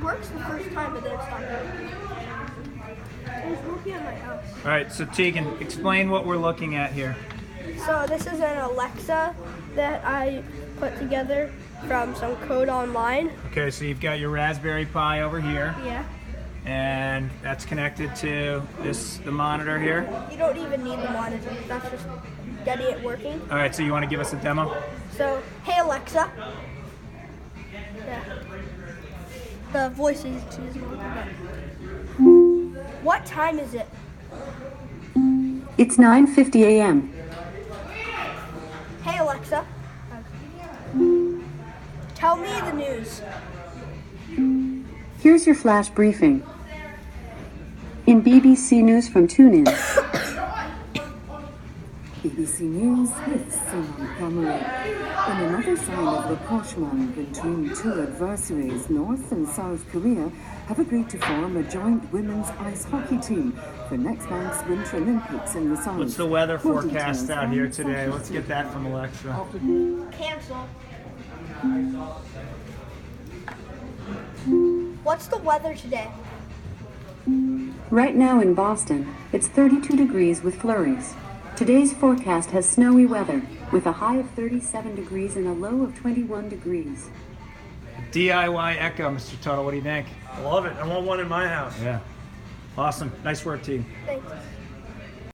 works the first time, but then it stopped working. It was working on my house. All right, so Tegan, explain what we're looking at here. So this is an Alexa that I put together from some code online. Okay, so you've got your Raspberry Pi over here, Yeah. and that's connected to the monitor here. You don't even need the monitor. That's just getting it working. All right, so you want to give us a demo? So, hey Alexa. Yeah. The voice is too small. What time is it? It's 9:50 a.m. Hey Alexa. Tell me the news. Here's your flash briefing. In BBC News from TuneIn. BBC News with Simon Cameron. In another sign of rapprochement between two adversaries, North and South Korea have agreed to form a joint women's ice hockey team for next month's Winter Olympics in the South. What's the weather More forecast details out here on today? social Let's get that from Alexa. Cancel. What's the weather today? Right now in Boston, it's 32 degrees with flurries. Today's forecast has snowy weather, with a high of 37 degrees and a low of 21 degrees. DIY Echo, Mr. Tuttle, what do you think? I love it. I want one in my house. Yeah. Awesome. Nice work, team. Thanks.